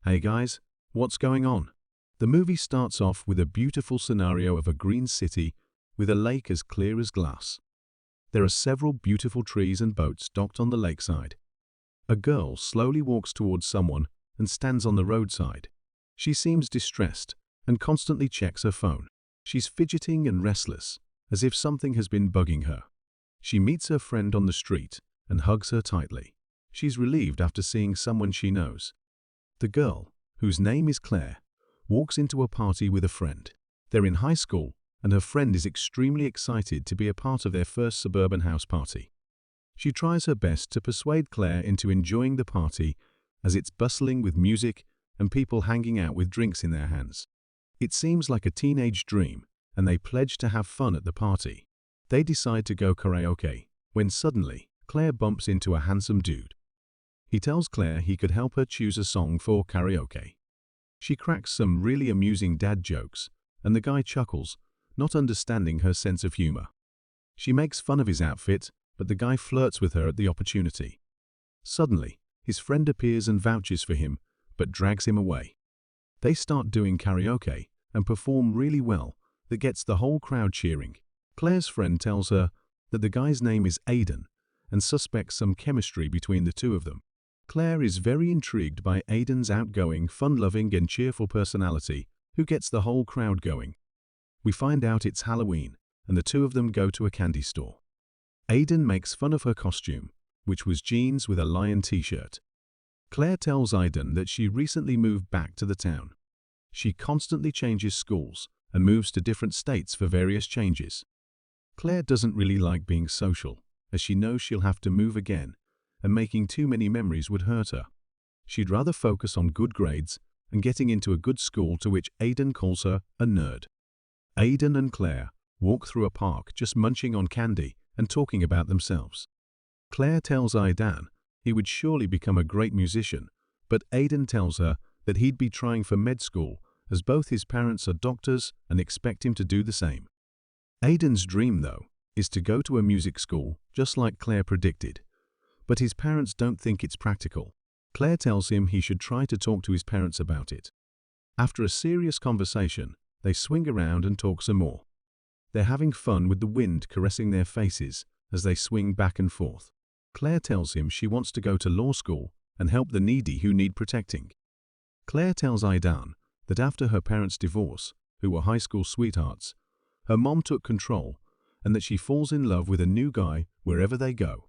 Hey guys, what's going on? The movie starts off with a beautiful scenario of a green city with a lake as clear as glass. There are several beautiful trees and boats docked on the lakeside. A girl slowly walks towards someone and stands on the roadside. She seems distressed and constantly checks her phone. She's fidgeting and restless, as if something has been bugging her. She meets her friend on the street and hugs her tightly. She's relieved after seeing someone she knows. The girl, whose name is Claire, walks into a party with a friend. They're in high school, and her friend is extremely excited to be a part of their first suburban house party. She tries her best to persuade Claire into enjoying the party, as it's bustling with music and people hanging out with drinks in their hands. It seems like a teenage dream, and they pledge to have fun at the party. They decide to go karaoke, when suddenly, Claire bumps into a handsome dude. He tells Claire he could help her choose a song for karaoke. She cracks some really amusing dad jokes, and the guy chuckles, not understanding her sense of humor. She makes fun of his outfit, but the guy flirts with her at the opportunity. Suddenly, his friend appears and vouches for him, but drags him away. They start doing karaoke and perform really well that gets the whole crowd cheering. Claire's friend tells her that the guy's name is Aidan and suspects some chemistry between the two of them. Claire is very intrigued by Aidan's outgoing, fun-loving and cheerful personality, who gets the whole crowd going. We find out it's Halloween, and the two of them go to a candy store. Aidan makes fun of her costume, which was jeans with a lion t-shirt. Claire tells Aidan that she recently moved back to the town. She constantly changes schools and moves to different states for various changes. Claire doesn't really like being social, as she knows she'll have to move again, and making too many memories would hurt her. She'd rather focus on good grades and getting into a good school, to which Aidan calls her a nerd. Aidan and Claire walk through a park just munching on candy and talking about themselves. Claire tells Aidan he would surely become a great musician, but Aidan tells her that he'd be trying for med school, as both his parents are doctors and expect him to do the same. Aidan's dream, though, is to go to a music school, just like Claire predicted. But his parents don't think it's practical. Claire tells him he should try to talk to his parents about it. After a serious conversation, they swing around and talk some more. They're having fun with the wind caressing their faces as they swing back and forth. Claire tells him she wants to go to law school and help the needy who need protecting. Claire tells Aidan that after her parents' divorce, who were high school sweethearts, her mom took control and that she falls in love with a new guy wherever they go.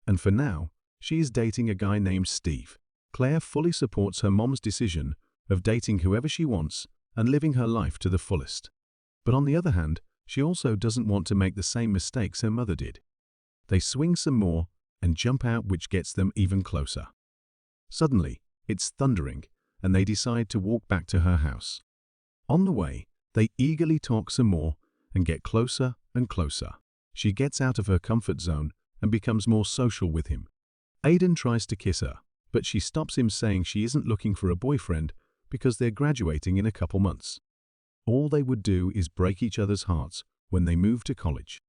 And for now, she is dating a guy named Steve. Claire fully supports her mom's decision of dating whoever she wants and living her life to the fullest. But on the other hand, she also doesn't want to make the same mistakes her mother did. They swing some more and jump out, which gets them even closer. Suddenly, it's thundering, and they decide to walk back to her house. On the way, they eagerly talk some more and get closer and closer. She gets out of her comfort zone and becomes more social with him. Aidan tries to kiss her, but she stops him, saying she isn't looking for a boyfriend because they're graduating in a couple months. All they would do is break each other's hearts when they move to college.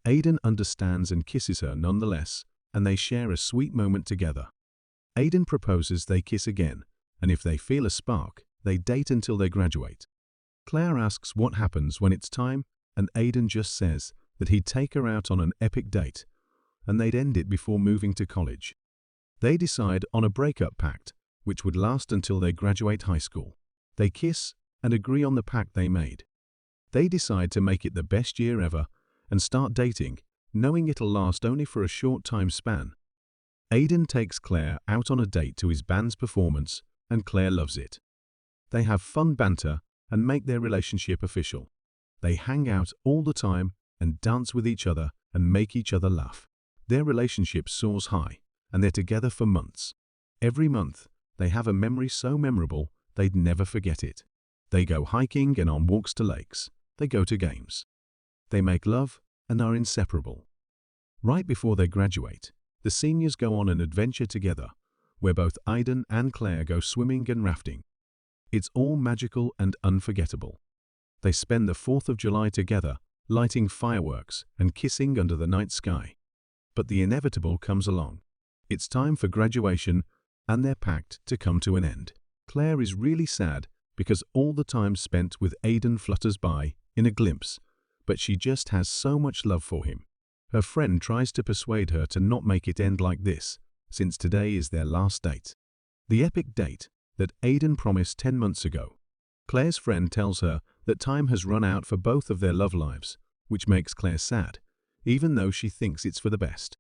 Aidan understands and kisses her nonetheless, and they share a sweet moment together. Aidan proposes they kiss again, and if they feel a spark, they date until they graduate. Claire asks what happens when it's time, and Aidan just says that he'd take her out on an epic date, and they'd end it before moving to college. They decide on a breakup pact, which would last until they graduate high school. They kiss and agree on the pact they made. They decide to make it the best year ever and start dating, knowing it'll last only for a short time span. Aidan takes Claire out on a date to his band's performance, and Claire loves it. They have fun banter and make their relationship official. They hang out all the time and dance with each other and make each other laugh. Their relationship soars high, and they're together for months. Every month, they have a memory so memorable they'd never forget it. They go hiking and on walks to lakes. They go to games. They make love and are inseparable. Right before they graduate, the seniors go on an adventure together, where both Aidan and Claire go swimming and rafting. It's all magical and unforgettable. They spend the 4th of July together, lighting fireworks and kissing under the night sky. But the inevitable comes along. It's time for graduation and their pact to come to an end. Claire is really sad because all the time spent with Aidan flutters by in a glimpse, but she just has so much love for him. Her friend tries to persuade her to not make it end like this, since today is their last date. The epic date that Aidan promised 10 months ago. Claire's friend tells her that time has run out for both of their love lives, which makes Claire sad, even though she thinks it's for the best.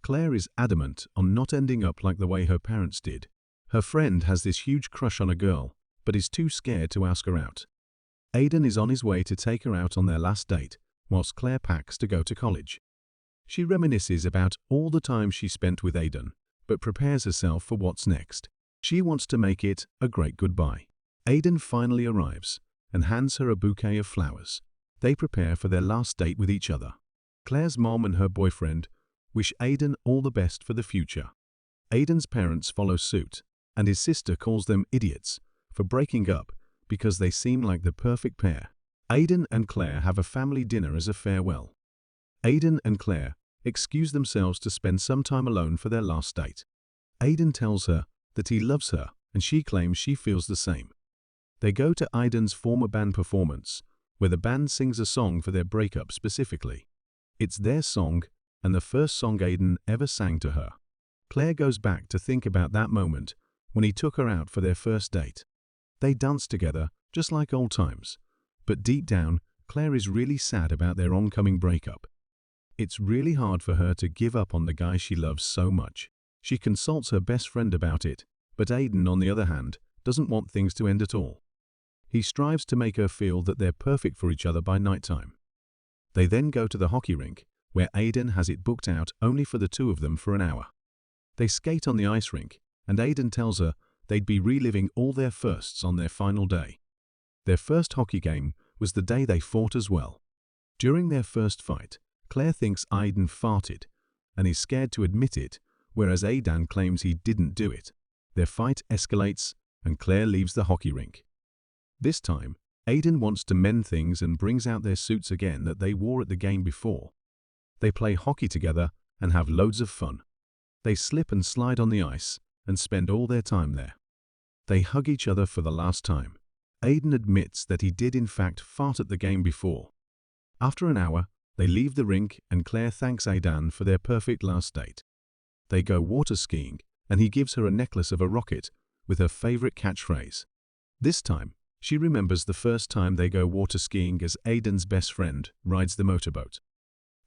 Claire is adamant on not ending up like the way her parents did. Her friend has this huge crush on a girl, but is too scared to ask her out. Aidan is on his way to take her out on their last date, whilst Claire packs to go to college. She reminisces about all the time she spent with Aidan, but prepares herself for what's next. She wants to make it a great goodbye. Aidan finally arrives and hands her a bouquet of flowers. They prepare for their last date with each other. Claire's mom and her boyfriend wish Aidan all the best for the future. Aidan's parents follow suit, and his sister calls them idiots for breaking up because they seem like the perfect pair. Aidan and Claire have a family dinner as a farewell. Aidan and Claire excuse themselves to spend some time alone for their last date. Aidan tells her that he loves her, and she claims she feels the same. They go to Aidan's former band performance, where the band sings a song for their breakup specifically. It's their song, and the first song Aidan ever sang to her. Claire goes back to think about that moment when he took her out for their first date. They dance together, just like old times. But deep down, Claire is really sad about their oncoming breakup. It's really hard for her to give up on the guy she loves so much. She consults her best friend about it, but Aidan, on the other hand, doesn't want things to end at all. He strives to make her feel that they're perfect for each other by nighttime. They then go to the hockey rink, where Aidan has it booked out only for the two of them for an hour. They skate on the ice rink, and Aidan tells her they'd be reliving all their firsts on their final day. Their first hockey game was the day they fought as well. During their first fight, Claire thinks Aidan farted and is scared to admit it, whereas Aidan claims he didn't do it. Their fight escalates, and Claire leaves the hockey rink. This time, Aidan wants to mend things and brings out their suits again that they wore at the game before. They play hockey together and have loads of fun. They slip and slide on the ice and spend all their time there. They hug each other for the last time. Aidan admits that he did in fact fart at the game before. After an hour, they leave the rink and Claire thanks Aidan for their perfect last date. They go water skiing and he gives her a necklace of a rocket with her favorite catchphrase. This time, she remembers the first time they go water skiing as Aidan's best friend rides the motorboat.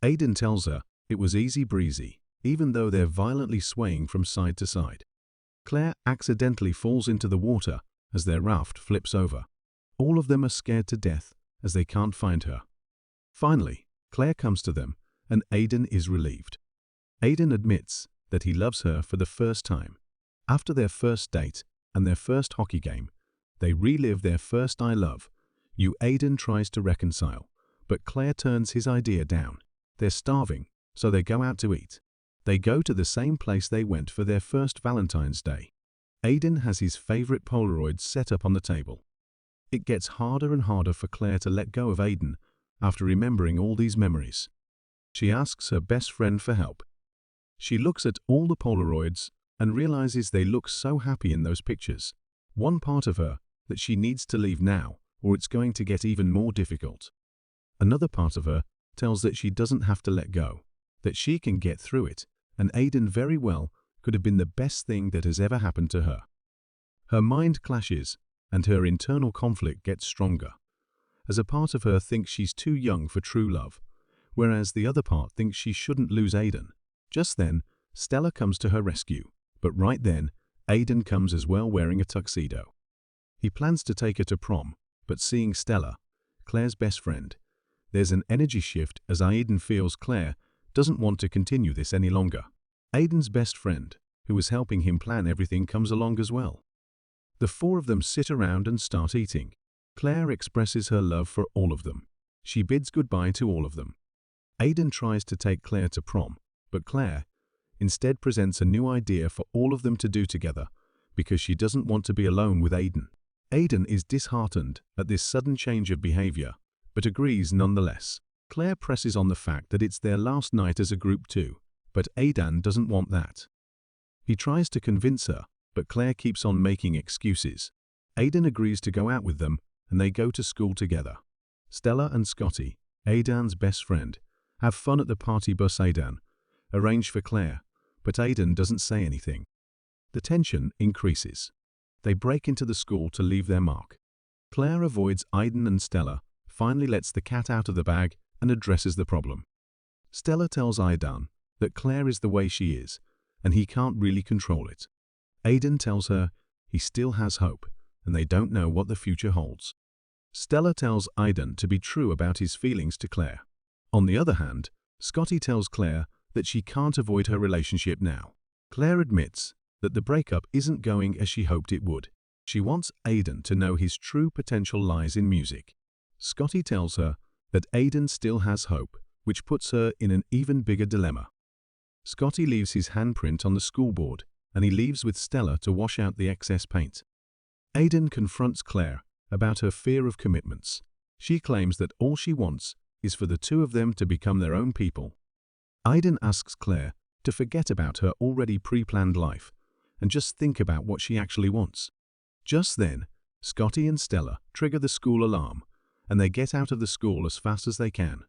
Aidan tells her it was easy breezy, even though they're violently swaying from side to side. Claire accidentally falls into the water as their raft flips over. All of them are scared to death as they can't find her. Finally, Claire comes to them and Aidan is relieved. Aidan admits that he loves her for the first time. After their first date and their first hockey game, they relive their first I love you. Aidan tries to reconcile, but Claire turns his idea down. They're starving, so they go out to eat. They go to the same place they went for their first Valentine's Day. Aidan has his favorite Polaroids set up on the table. It gets harder and harder for Claire to let go of Aidan after remembering all these memories. She asks her best friend for help. She looks at all the Polaroids and realizes they look so happy in those pictures. One part of her that she needs to leave now, or it's going to get even more difficult. Another part of her tells that she doesn't have to let go, that she can get through it, and Aidan very well could have been the best thing that has ever happened to her. Her mind clashes, and her internal conflict gets stronger, as a part of her thinks she's too young for true love, whereas the other part thinks she shouldn't lose Aidan. Just then, Stella comes to her rescue, but right then, Aidan comes as well wearing a tuxedo. He plans to take her to prom, but seeing Stella, Claire's best friend, there's an energy shift as Aidan feels Claire doesn't want to continue this any longer. Aidan's best friend, who was helping him plan everything, comes along as well. The four of them sit around and start eating. Claire expresses her love for all of them. She bids goodbye to all of them. Aidan tries to take Claire to prom, but Claire instead presents a new idea for all of them to do together because she doesn't want to be alone with Aidan. Aidan is disheartened at this sudden change of behavior, but agrees nonetheless. Claire presses on the fact that it's their last night as a group too, but Aidan doesn't want that. He tries to convince her, but Claire keeps on making excuses. Aidan agrees to go out with them, and they go to school together. Stella and Scotty, Aidan's best friend, have fun at the party bus. Aidan arranged for Claire, but Aidan doesn't say anything. The tension increases. They break into the school to leave their mark. Claire avoids Aidan and Stella, finally lets the cat out of the bag and addresses the problem. Stella tells Aidan that Claire is the way she is, and he can't really control it. Aidan tells her he still has hope, and they don't know what the future holds. Stella tells Aidan to be true about his feelings to Claire. On the other hand, Scotty tells Claire that she can't avoid her relationship now. Claire admits that the breakup isn't going as she hoped it would. She wants Aidan to know his true potential lies in music. Scotty tells her that Aidan still has hope, which puts her in an even bigger dilemma. Scotty leaves his handprint on the school board, and he leaves with Stella to wash out the excess paint. Aidan confronts Claire about her fear of commitments. She claims that all she wants is for the two of them to become their own people. Aidan asks Claire to forget about her already pre-planned life and just think about what she actually wants. Just then, Scotty and Stella trigger the school alarm, and they get out of the school as fast as they can.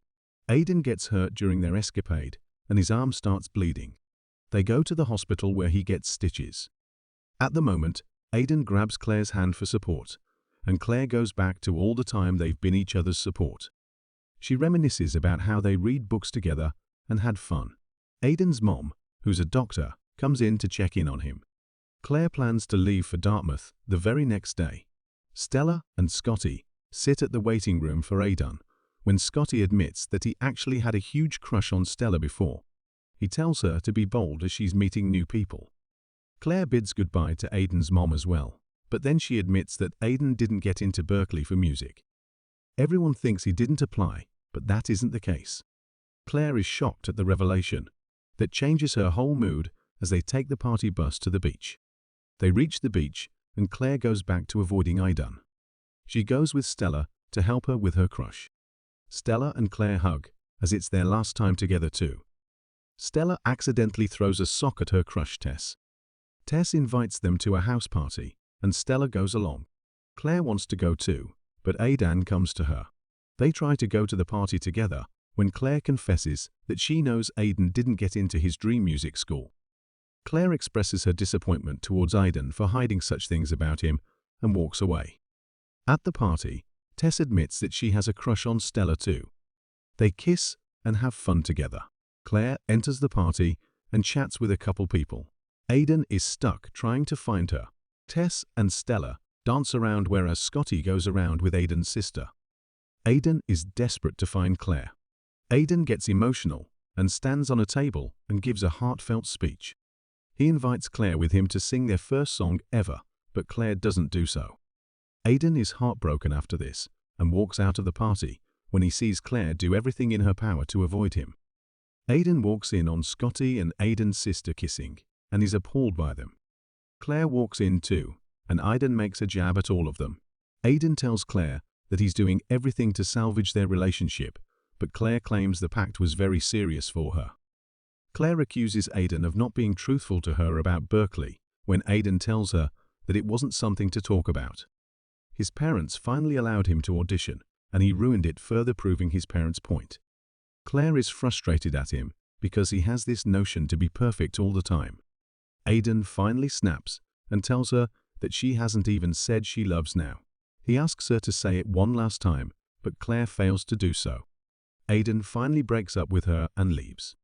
Aidan gets hurt during their escapade, and his arm starts bleeding. They go to the hospital where he gets stitches. At the moment, Aidan grabs Claire's hand for support, and Claire goes back to all the time they've been each other's support. She reminisces about how they read books together and had fun. Aidan's mom, who's a doctor, comes in to check in on him. Claire plans to leave for Dartmouth the very next day. Stella and Scotty sit at the waiting room for Aidan, when Scotty admits that he actually had a huge crush on Stella before. He tells her to be bold as she's meeting new people. Claire bids goodbye to Aidan's mom as well, but then she admits that Aidan didn't get into Berkeley for music. Everyone thinks he didn't apply, but that isn't the case. Claire is shocked at the revelation that changes her whole mood as they take the party bus to the beach. They reach the beach, and Claire goes back to avoiding Aidan. She goes with Stella to help her with her crush. Stella and Claire hug, as it's their last time together too. Stella accidentally throws a sock at her crush Tess. Tess invites them to a house party, and Stella goes along. Claire wants to go too, but Aidan comes to her. They try to go to the party together, when Claire confesses that she knows Aidan didn't get into his dream music school. Claire expresses her disappointment towards Aidan for hiding such things about him and walks away. At the party, Tess admits that she has a crush on Stella too. They kiss and have fun together. Claire enters the party and chats with a couple people. Aidan is stuck trying to find her. Tess and Stella dance around whereas Scotty goes around with Aidan's sister. Aidan is desperate to find Claire. Aidan gets emotional and stands on a table and gives a heartfelt speech. He invites Claire with him to sing their first song ever, but Claire doesn't do so. Aidan is heartbroken after this and walks out of the party when he sees Claire do everything in her power to avoid him. Aidan walks in on Scotty and Aidan's sister kissing and is appalled by them. Claire walks in too, and Aidan makes a jab at all of them. Aidan tells Claire that he's doing everything to salvage their relationship, but Claire claims the pact was very serious for her. Claire accuses Aidan of not being truthful to her about Berkeley when Aidan tells her that it wasn't something to talk about. His parents finally allowed him to audition, and he ruined it, further proving his parents' point. Claire is frustrated at him because he has this notion to be perfect all the time. Aidan finally snaps and tells her that she hasn't even said she loves now. He asks her to say it one last time, but Claire fails to do so. Aidan finally breaks up with her and leaves.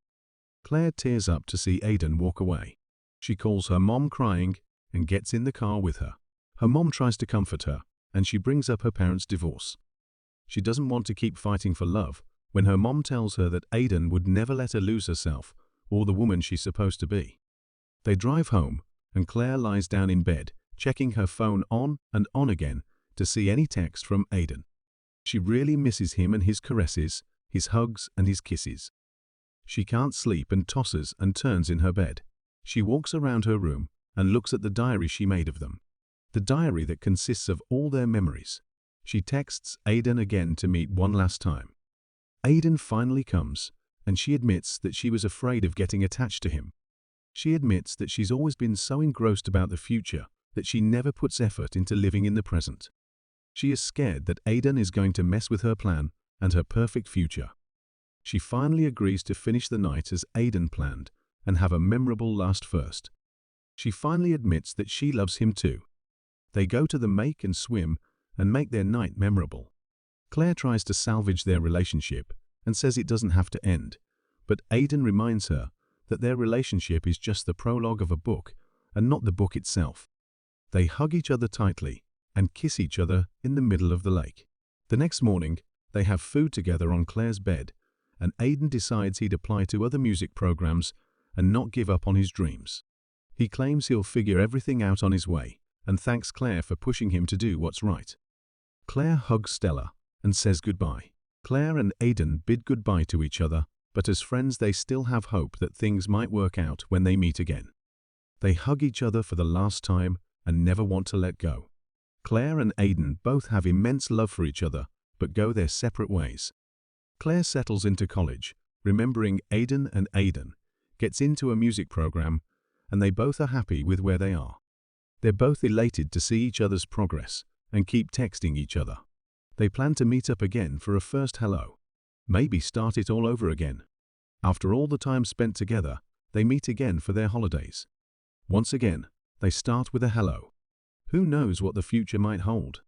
Claire tears up to see Aidan walk away. She calls her mom crying and gets in the car with her. Her mom tries to comfort her, and she brings up her parents' divorce. She doesn't want to keep fighting for love when her mom tells her that Aidan would never let her lose herself or the woman she's supposed to be. They drive home, and Claire lies down in bed, checking her phone on and on again to see any text from Aidan. She really misses him and his caresses, his hugs and his kisses. She can't sleep and tosses and turns in her bed. She walks around her room and looks at the diary she made of them. The diary that consists of all their memories. She texts Aidan again to meet one last time. Aidan finally comes, and she admits that she was afraid of getting attached to him. She admits that she's always been so engrossed about the future that she never puts effort into living in the present. She is scared that Aidan is going to mess with her plan and her perfect future. She finally agrees to finish the night as Aidan planned and have a memorable last first. She finally admits that she loves him too. They go to the make and swim and make their night memorable. Claire tries to salvage their relationship and says it doesn't have to end, but Aidan reminds her that their relationship is just the prologue of a book and not the book itself. They hug each other tightly and kiss each other in the middle of the lake. The next morning, they have food together on Claire's bed, and Aidan decides he'd apply to other music programs and not give up on his dreams. He claims he'll figure everything out on his way and thanks Claire for pushing him to do what's right. Claire hugs Stella and says goodbye. Claire and Aidan bid goodbye to each other, but as friends they still have hope that things might work out when they meet again. They hug each other for the last time and never want to let go. Claire and Aidan both have immense love for each other, but go their separate ways. Claire settles into college, remembering Aidan, and Aidan gets into a music program, and they both are happy with where they are. They're both elated to see each other's progress and keep texting each other. They plan to meet up again for a first hello. Maybe start it all over again. After all the time spent together, they meet again for their holidays. Once again, they start with a hello. Who knows what the future might hold?